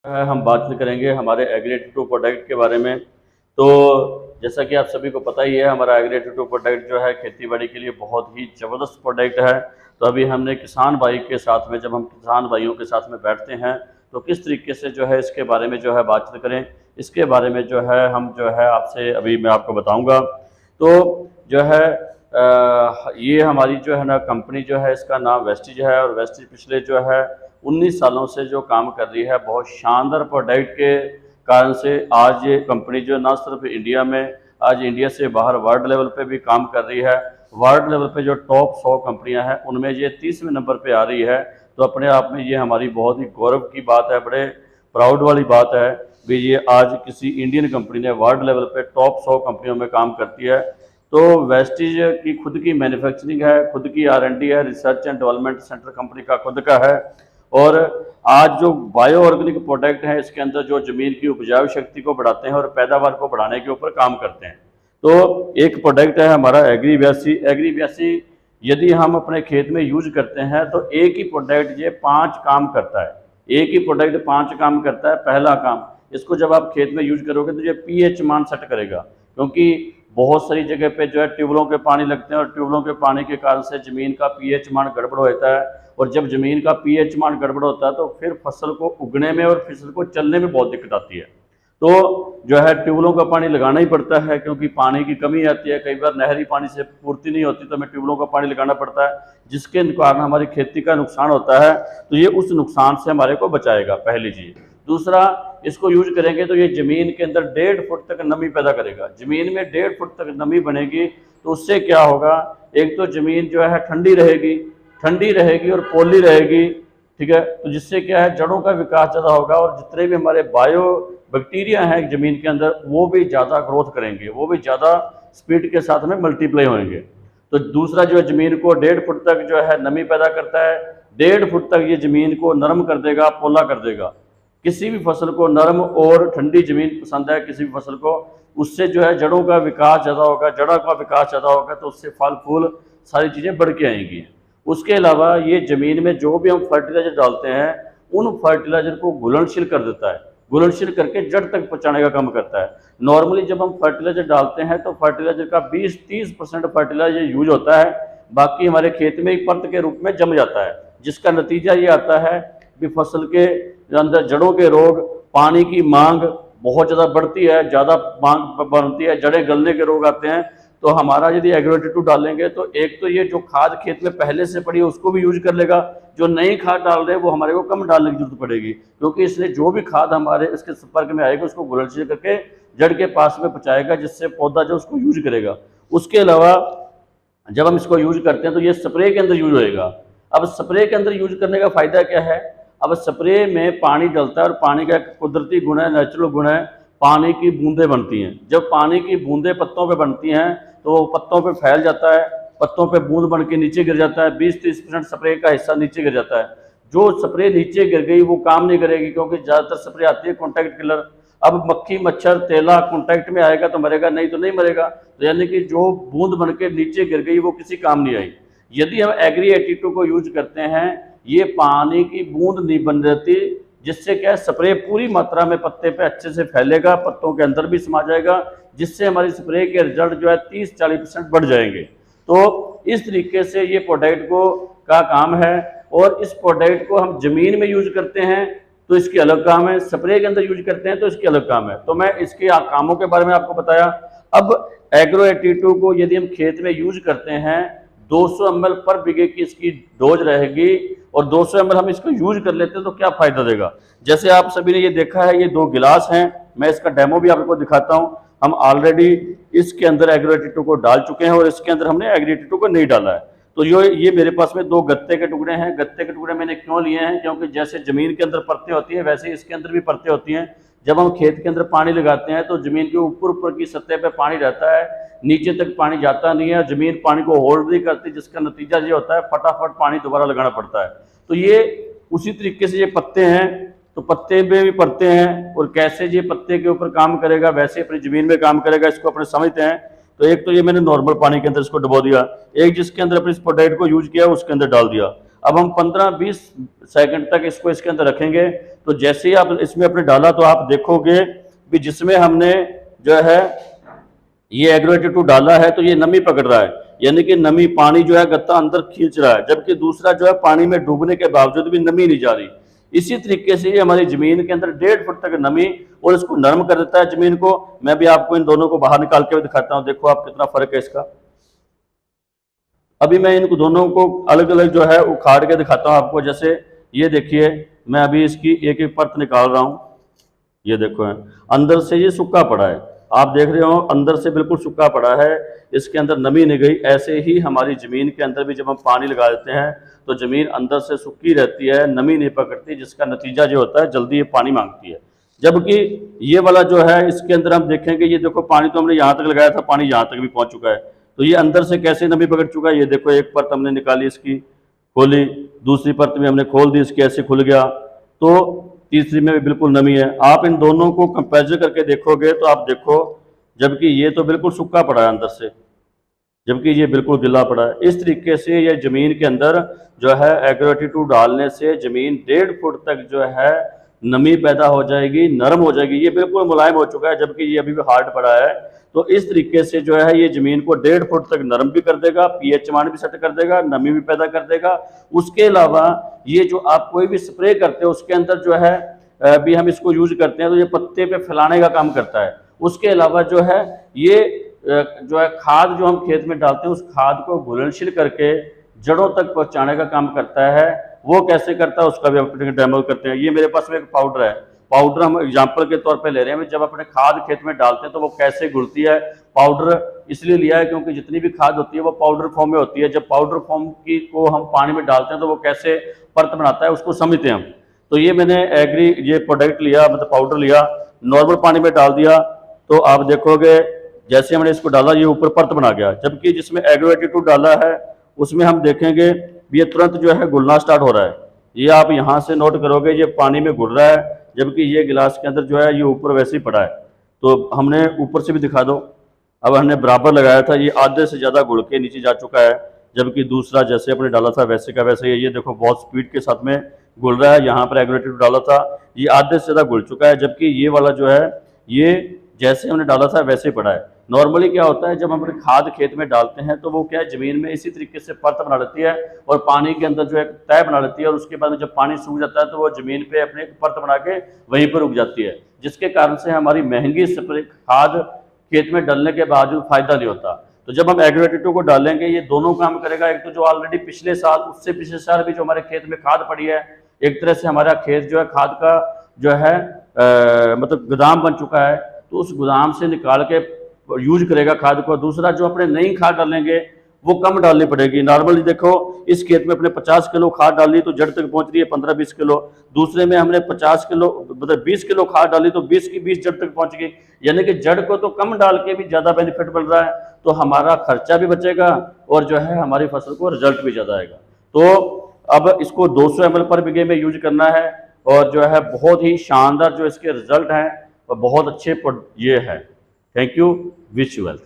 हम बात करेंगे हमारे एग्री-2 प्रोडक्ट के बारे में। तो जैसा कि आप सभी को पता ही है, हमारा एग्री-2 प्रोडक्ट जो है खेती-बाड़ी के लिए बहुत ही ज़बरदस्त प्रोडक्ट है। तो अभी हमने किसान भाई के साथ में, जब हम किसान भाइयों के साथ में बैठते हैं, तो किस तरीके से जो है इसके बारे में जो है बातचीत करें, इसके बारे में जो है हम जो है आपसे अभी मैं आपको बताऊँगा। तो जो है ये हमारी जो है ना कंपनी जो है, इसका नाम वेस्टीज है और वेस्टीज पिछले जो है 19 सालों से जो काम कर रही है, बहुत शानदार प्रोडक्ट के कारण से आज ये कंपनी जो ना सिर्फ इंडिया में, आज इंडिया से बाहर वर्ल्ड लेवल पे भी काम कर रही है। वर्ल्ड लेवल पे जो टॉप 100 कंपनियां हैं उनमें ये 30वें नंबर पे आ रही है। तो अपने आप में ये हमारी बहुत ही गौरव की बात है, बड़े प्राउड वाली बात है भी ये आज किसी इंडियन कंपनी ने वर्ल्ड लेवल पे टॉप 100 कंपनियों में काम करती है। तो वेस्टीज की खुद की मैन्युफैक्चरिंग है, खुद की R&D है, research and development centre company का खुद का है। और आज जो बायो ऑर्गेनिक प्रोडक्ट हैं, इसके अंदर जो ज़मीन की उपजाऊ शक्ति को बढ़ाते हैं और पैदावार को बढ़ाने के ऊपर काम करते हैं। तो एक प्रोडक्ट है हमारा एग्री 82। यदि हम अपने खेत में यूज करते हैं तो एक ही प्रोडक्ट ये 5 काम करता है। एक ही प्रोडक्ट 5 काम करता है। पहला काम, इसको जब आप खेत में यूज करोगे तो ये pH मान सेट करेगा, क्योंकि बहुत सारी जगह पे जो है ट्यूबवेलों के पानी लगते हैं और ट्यूबवेलों के पानी के कारण से ज़मीन का pH मान गड़बड़ होता है। और जब ज़मीन का pH मान गड़बड़ होता है तो फिर फसल को उगने में और फसल को चलने में बहुत दिक्कत आती है। तो जो है ट्यूबवेलों का पानी लगाना ही पड़ता है, क्योंकि पानी की कमी आती है। कई बार नहरी पानी से पूर्ति नहीं होती तो हमें ट्यूबवेलों का पानी लगाना पड़ता है, जिसके कारण हमारी खेती का नुकसान होता है। तो ये उस नुकसान से हमारे को बचाएगा, पहली चीज़। दूसरा, इसको यूज करेंगे तो ये ज़मीन के अंदर 1.5 फुट तक नमी पैदा करेगा। ज़मीन में 1.5 फुट तक नमी बनेगी तो उससे क्या होगा, एक तो ज़मीन जो है ठंडी रहेगी और पोली रहेगी, ठीक है। तो जिससे क्या है, जड़ों का विकास ज़्यादा होगा और जितने भी हमारे बायो बैक्टीरिया हैं ज़मीन के अंदर, वो भी ज़्यादा ग्रोथ करेंगे, वो भी ज़्यादा स्पीड के साथ में मल्टीप्लाई होंगे। तो दूसरा जो है, ज़मीन को 1.5 फुट तक जो है नमी पैदा करता है। 1.5 फुट तक ये ज़मीन को नरम कर देगा, पोला कर देगा। किसी भी फसल को नरम और ठंडी ज़मीन पसंद है, किसी भी फसल को। उससे जो है जड़ों का विकास ज़्यादा होगा, जड़ों का विकास ज़्यादा होगा तो उससे फल फूल सारी चीज़ें बढ़ के आएंगी। उसके अलावा ये ज़मीन में जो भी हम फर्टिलाइजर डालते हैं, उन फर्टिलाइजर को घुलनशील कर देता है, घुलनशील करके जड़ तक पहुँचाने का काम करता है। नॉर्मली जब हम फर्टिलाइजर डालते हैं तो फर्टिलाइजर का 20-30% फर्टिलाइजर यूज होता है, बाकी हमारे खेत में ही परत के रूप में जम जाता है, जिसका नतीजा ये आता है कि फसल के अंदर जड़ों के रोग, पानी की मांग बहुत ज़्यादा बढ़ती है, ज़्यादा मांग बनती है, जड़ें गलने के रोग आते हैं। तो हमारा यदि एग्रो-82 डालेंगे तो एक तो ये जो खाद खेत में पहले से पड़ी है उसको भी यूज कर लेगा, जो नई खाद डाल रहे हैं वो हमारे को कम डालने की जरूरत पड़ेगी, क्योंकि इसलिए जो भी खाद हमारे इसके संपर्क में आएगी उसको घुलनशील करके जड़ के पास में पहुँचाएगा, जिससे पौधा जो उसको यूज करेगा। उसके अलावा जब हम इसको यूज करते हैं तो ये स्प्रे के अंदर यूज होएगा। अब स्प्रे के अंदर यूज करने का फायदा क्या है, अब स्प्रे में पानी डलता है और पानी का एक कुदरती गुण है, नेचुरल गुण है, पानी की बूंदें बनती हैं। जब पानी की बूंदें पत्तों पे बनती हैं तो वो पत्तों पे फैल जाता है, पत्तों पे बूंद बन के नीचे गिर जाता है, 20-30% स्प्रे का हिस्सा नीचे गिर जाता है। जो स्प्रे नीचे गिर गई वो काम नहीं करेगी, क्योंकि ज़्यादातर स्प्रे आती है कॉन्टैक्ट किलर। अब मक्खी मच्छर तेला कॉन्टैक्ट में आएगा तो मरेगा, नहीं तो नहीं मरेगा। तो यानी कि जो बूंद बन के नीचे गिर गई वो किसी काम नहीं आई। यदि हम एग्री-82 को यूज करते हैं, ये पानी की बूंद नहीं बन जाती, जिससे क्या है, स्प्रे पूरी मात्रा में पत्ते पे अच्छे से फैलेगा, पत्तों के अंदर भी समा जाएगा, जिससे हमारी स्प्रे के रिजल्ट जो है 30-40% बढ़ जाएंगे। तो इस तरीके से ये प्रोडक्ट को का काम है। और इस प्रोडक्ट को हम जमीन में यूज करते हैं तो इसकी अलग काम है, स्प्रे के अंदर यूज करते हैं तो इसकी अलग काम है। तो मैं इसके कामों के बारे में आपको बताया। अब एग्रो-82 को यदि हम खेत में यूज करते हैं, 200 ml पर बीघे की इसकी डोज रहेगी और 200 ml हम इसको यूज कर लेते हैं तो क्या फायदा देगा। जैसे आप सभी ने ये देखा है, ये 2 गिलास हैं, मैं इसका डेमो भी आपको दिखाता हूं। हम ऑलरेडी इसके अंदर एग्रो-82 को डाल चुके हैं और इसके अंदर हमने एग्रो-82 को नहीं डाला है। तो ये मेरे पास में 2 गत्ते के टुकड़े हैं। गत्ते के टुकड़े मैंने क्यों लिए हैं, क्योंकि जैसे जमीन के अंदर परतें होती हैं वैसे इसके अंदर भी परतें होती हैं। जब हम खेत के अंदर पानी लगाते हैं तो जमीन के ऊपर की सतह पे पानी रहता है, नीचे तक पानी जाता नहीं है, जमीन पानी को होल्ड नहीं करती, जिसका नतीजा ये होता है फटाफट पानी दोबारा लगाना पड़ता है। तो ये उसी तरीके से ये पत्ते हैं, तो पत्ते में भी परतें हैं और कैसे ये पत्ते के ऊपर काम करेगा वैसे अपनी जमीन में काम करेगा, इसको अपने समझते हैं। तो एक तो ये मैंने नॉर्मल पानी के अंदर इसको डुबो दिया, एक जिसके अंदर अपने इस प्रोडक्ट को यूज किया उसके अंदर डाल दिया। अब हम 15-20 सेकंड तक इसको इसके अंदर रखेंगे। तो जैसे ही आप इसमें अपने डाला तो आप देखोगे भी जिसमें हमने जो है ये एग्रोवेटेड 2 डाला है तो ये नमी पकड़ रहा है, यानी कि नमी पानी जो है गत्ता अंदर खींच रहा है, जबकि दूसरा जो है पानी में डूबने के बावजूद भी नमी नहीं जा रही। इसी तरीके से ये हमारी जमीन के अंदर 1.5 फुट तक नमी और इसको नरम कर देता है जमीन को। मैं भी आपको इन दोनों को बाहर निकाल के दिखाता हूं, देखो आप कितना फर्क है इसका। अभी मैं इनको दोनों को अलग अलग जो है उखाड़ के दिखाता हूं आपको। जैसे ये देखिए, मैं अभी इसकी एक एक परत निकाल रहा हूं। ये देखो है, अंदर से ये सूखा पड़ा है, आप देख रहे हो अंदर से बिल्कुल सूखा पड़ा है, इसके अंदर नमी नहीं गई। ऐसे ही हमारी ज़मीन के अंदर भी जब हम पानी लगा देते हैं तो ज़मीन अंदर से सूखी रहती है, नमी नहीं पकड़ती, जिसका नतीजा जो होता है जल्दी ये पानी मांगती है। जबकि ये वाला जो है इसके अंदर हम देखेंगे, ये देखो पानी तो हमने यहाँ तक लगाया था, पानी यहाँ तक भी पहुँच चुका है, तो ये अंदर से कैसे नमी पकड़ चुका है। ये देखो एक परत हमने निकाली, इसकी खोली, दूसरी परत में हमने खोल दी, इसकी ऐसे खुल गया, तो तीसरी में भी बिल्कुल नमी है। आप इन दोनों को कंपेरिजन करके देखोगे तो आप देखो, जबकि ये तो बिल्कुल सूखा पड़ा है अंदर से, जबकि ये बिल्कुल गिला पड़ा है। इस तरीके से ये ज़मीन के अंदर जो है एग्रोवेटेड 2 डालने से ज़मीन 1.5 फुट तक जो है नमी पैदा हो जाएगी, नरम हो जाएगी। ये बिल्कुल मुलायम हो चुका है, जबकि ये अभी भी हार्ड पड़ा है। तो इस तरीके से जो है ये ज़मीन को 1.5 फुट तक नरम भी कर देगा, पीएच मान भी सेट कर देगा, नमी भी पैदा कर देगा। उसके अलावा ये जो आप कोई भी स्प्रे करते हो उसके अंदर जो है भी हम इसको यूज करते हैं तो ये पत्ते पे फैलाने का काम करता है। उसके अलावा जो है ये जो है खाद जो हम खेत में डालते हैं उस खाद को घुलनशील करके जड़ों तक पहुंचाने का काम करता है। वो कैसे करता है उसका भी हम डेमो करते हैं। ये मेरे पास में एक पाउडर है, पाउडर हम एग्जाम्पल के तौर पे ले रहे हैं। जब अपने खाद खेत में डालते हैं तो वो कैसे घुलती है। पाउडर इसलिए लिया है क्योंकि जितनी भी खाद होती है वो पाउडर फॉर्म में होती है। जब पाउडर फॉर्म की को हम पानी में डालते हैं तो वो कैसे परत बनाता है उसको समझते हैं हम। तो ये मैंने ये प्रोडक्ट लिया, मतलब पाउडर लिया, नॉर्मल पानी में डाल दिया, तो आप देखोगे जैसे हमने इसको डाला ये ऊपर परत बना गया। जबकि जिसमें एग्रोवेटेड 2 डाला है उसमें हम देखेंगे ये तुरंत जो है घुलना स्टार्ट हो रहा है। ये आप यहाँ से नोट करोगे, ये पानी में घुल रहा है, जबकि ये गिलास के अंदर जो है ये ऊपर वैसे ही पड़ा है। तो हमने ऊपर से भी दिखा दो, अब हमने बराबर लगाया था, ये आधे से ज़्यादा घुल के नीचे जा चुका है। जबकि दूसरा जैसे अपने डाला था वैसे का वैसे ये देखो बहुत स्पीड के साथ में घुल रहा है। यहाँ पर एग्रोवेटेड 2 डाला था, ये आधे से ज़्यादा घुल चुका है। जबकि ये वाला जो है ये जैसे हमने डाला था वैसे ही पड़ा है। नॉर्मली क्या होता है जब हम अपने खाद खेत में डालते हैं तो वो क्या है ज़मीन में इसी तरीके से परत बना लेती है और पानी के अंदर जो है तय बना लेती है, और उसके बाद में जब पानी सूख जाता है तो वो ज़मीन पे अपने परत बना के वहीं पर रुक जाती है, जिसके कारण से हमारी महंगी स्प्रे खाद खेत में डालने के बावजूद फायदा नहीं होता। तो जब हम एग्रोवेटेड 2 को डालेंगे ये दोनों काम करेगा। एक तो जो ऑलरेडी पिछले साल उससे पिछले साल भी जो हमारे खेत में खाद पड़ी है, एक तरह से हमारा खेत जो है खाद का जो है मतलब गोदाम बन चुका है, तो उस गोदाम से निकाल के यूज करेगा खाद को। दूसरा जो अपने नई खाद डालेंगे वो कम डालनी पड़ेगी। नॉर्मली देखो इस खेत में अपने 50 किलो खाद डाली तो जड़ तक पहुंच रही है 15-20 किलो, दूसरे में हमने 50 किलो मतलब 20 किलो खाद डाली तो 20 की 20 जड़ तक पहुंच गई। यानी कि जड़ को तो कम डाल के भी ज़्यादा बेनिफिट मिल रहा है, तो हमारा खर्चा भी बचेगा और जो है हमारी फसल को रिजल्ट भी ज़्यादा आएगा। तो अब इसको 200 ml पर बीघे में यूज करना है और जो है बहुत ही शानदार जो इसके रिजल्ट हैं और बहुत अच्छे ये है। Thank you, wish you well.